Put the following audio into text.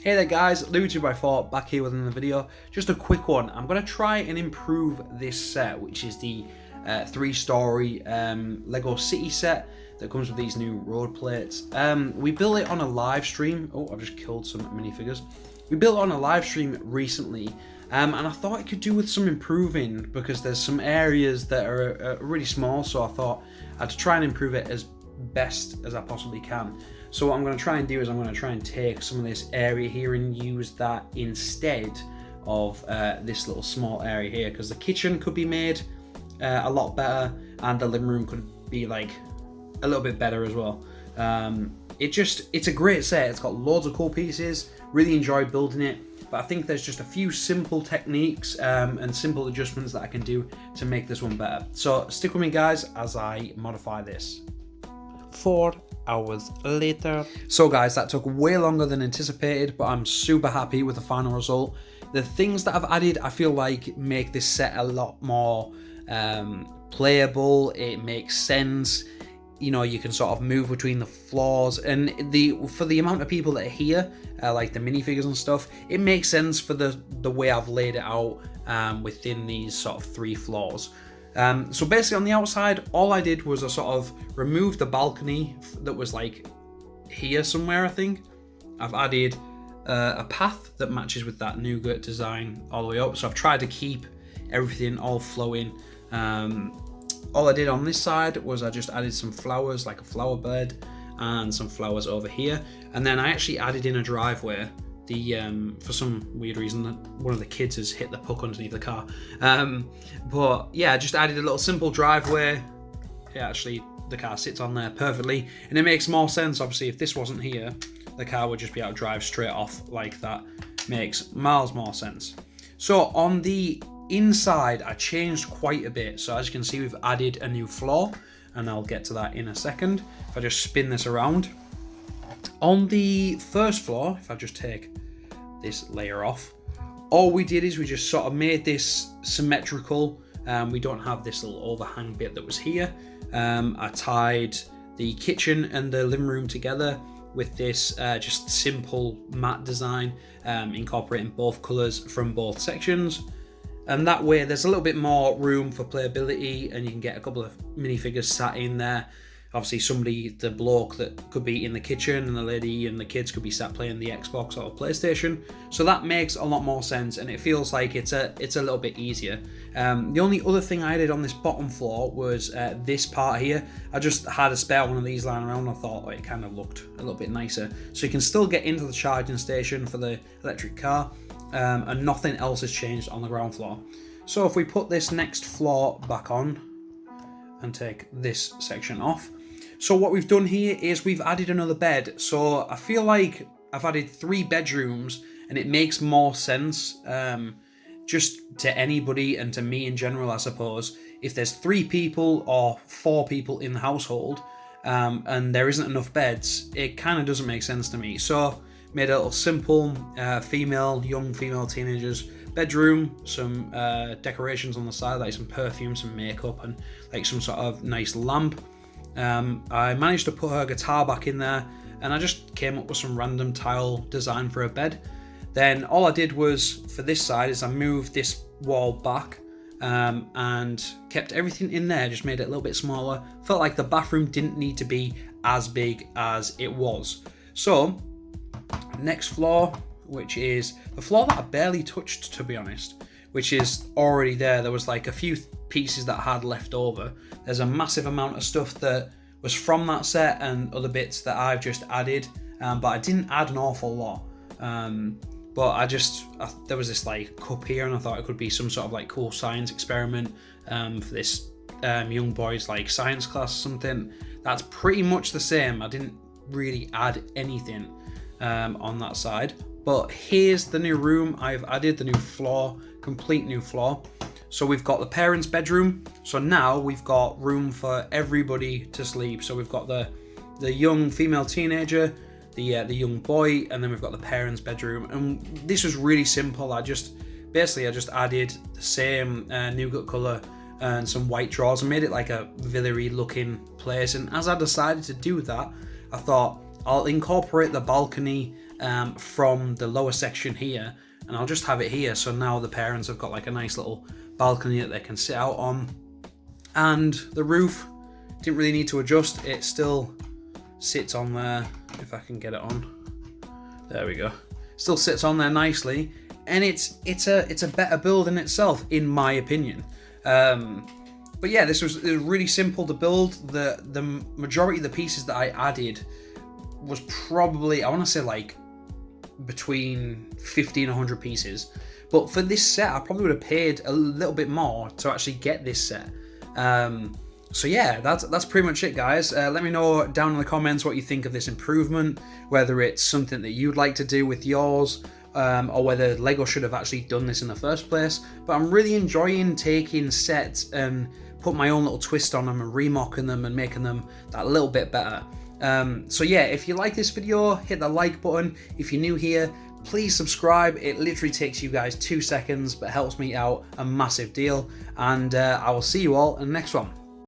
Hey there guys, Lewi 2x4 back here with another video. Just a quick one. I'm going to try and improve this set, which is the 3-story Lego City set that comes with these new road plates. We built it on a live stream. Oh, I've just killed some minifigures. We built it on a live stream recently, and I thought it could do with some improving because there's some areas that are really small, so I thought I'd try and improve it as best as I possibly can. So what I'm going to try and do is I'm going to try and take some of this area here and use that instead of this little small area here, because the kitchen could be made a lot better and the living room could be like a little bit better as well. It's a great set. It's got loads of cool pieces. Really enjoyed building it, but I think there's just a few simple techniques and simple adjustments that I can do to make this one better. So stick with me guys as I modify this. 4 hours later. So guys, that took way longer than anticipated, but I'm super happy with the final result. The things that I've added I feel like make this set a lot more playable. It makes sense. You know, you can sort of move between the floors, and for the amount of people that are here, like the minifigures and stuff, it makes sense for the way I've laid it out within these sort of 3 floors. So basically on the outside, all I did was I sort of removed the balcony that was like here somewhere, I think. I've added a path that matches with that nougat design all the way up. So I've tried to keep everything all flowing. All I did on this side was I just added some flowers, like a flower bed, and some flowers over here. And then I actually added in a driveway. For some weird reason, one of the kids has hit the puck underneath the car. But yeah, I just added a little simple driveway. Yeah, actually, the car sits on there perfectly. And it makes more sense, obviously, if this wasn't here, the car would just be able to drive straight off like that. Makes miles more sense. So on the inside, I changed quite a bit. So as you can see, we've added a new floor, and I'll get to that in a second. If I just spin this around. On the first floor, if I just take this layer off, all we did is we just sort of made this symmetrical. We don't have this little overhang bit that was here. I tied the kitchen and the living room together with this just simple matte design, incorporating both colors from both sections. And that way there's a little bit more room for playability, and you can get a couple of minifigures sat in there. Obviously the bloke that could be in the kitchen, and the lady and the kids could be sat playing the Xbox or PlayStation. So that makes a lot more sense, and it feels like it's a little bit easier. The only other thing I did on this bottom floor was this part here. I just had a spare one of these lying around. I thought it kind of looked a little bit nicer. So you can still get into the charging station for the electric car, and nothing else has changed on the ground floor. So if we put this next floor back on and take this section off, so what we've done here is we've added another bed. So I feel like I've added 3 bedrooms, and it makes more sense just to anybody and to me in general, I suppose. If there's 3 people or 4 people in the household and there isn't enough beds, it kind of doesn't make sense to me. So made a little simple young female teenagers bedroom, some decorations on the side, like some perfume, some makeup, and like some sort of nice lamp. I managed to put her guitar back in there, and I just came up with some random tile design for a bed. Then all I did was, for this side, is I moved this wall back and kept everything in there, just made it a little bit smaller. Felt like the bathroom didn't need to be as big as it was. So, next floor, which is the floor that I barely touched, to be honest, which is already there. There was like a few pieces that I had left over. There's a massive amount of stuff that was from that set and other bits that I've just added, but I didn't add an awful lot. But there was this like cup here, and I thought it could be some sort of like cool science experiment for this young boy's like science class or something. That's pretty much the same. I didn't really add anything on that side. But here's the new room. I've added the new floor, complete new floor. So we've got the parents' bedroom. So now we've got room for everybody to sleep. So we've got the young female teenager, the young boy, and then we've got the parents' bedroom. And this was really simple. I just added the same nougat color and some white drawers and made it like a villa-y looking place. And as I decided to do that, I thought I'll incorporate the balcony from the lower section here, and I'll just have it here. So now the parents have got like a nice little balcony that they can sit out on. And the roof didn't really need to adjust. It still sits on there. If I can get it on, there we go. Still sits on there nicely, and it's a better build in itself, in my opinion. But yeah, it was really simple to build. The majority of the pieces that I added was probably, I want to say, like between 50 and 100 pieces. But for this set, I probably would have paid a little bit more to actually get this set. So yeah, that's pretty much it, guys. Let me know down in the comments what you think of this improvement, whether it's something that you'd like to do with yours, or whether LEGO should have actually done this in the first place. But I'm really enjoying taking sets and put my own little twist on them and remocking them and making them that little bit better. So yeah, if you like this video, hit the like button. If you're new here, please subscribe. It literally takes you guys 2 seconds, but helps me out a massive deal. And I will see you all in the next one.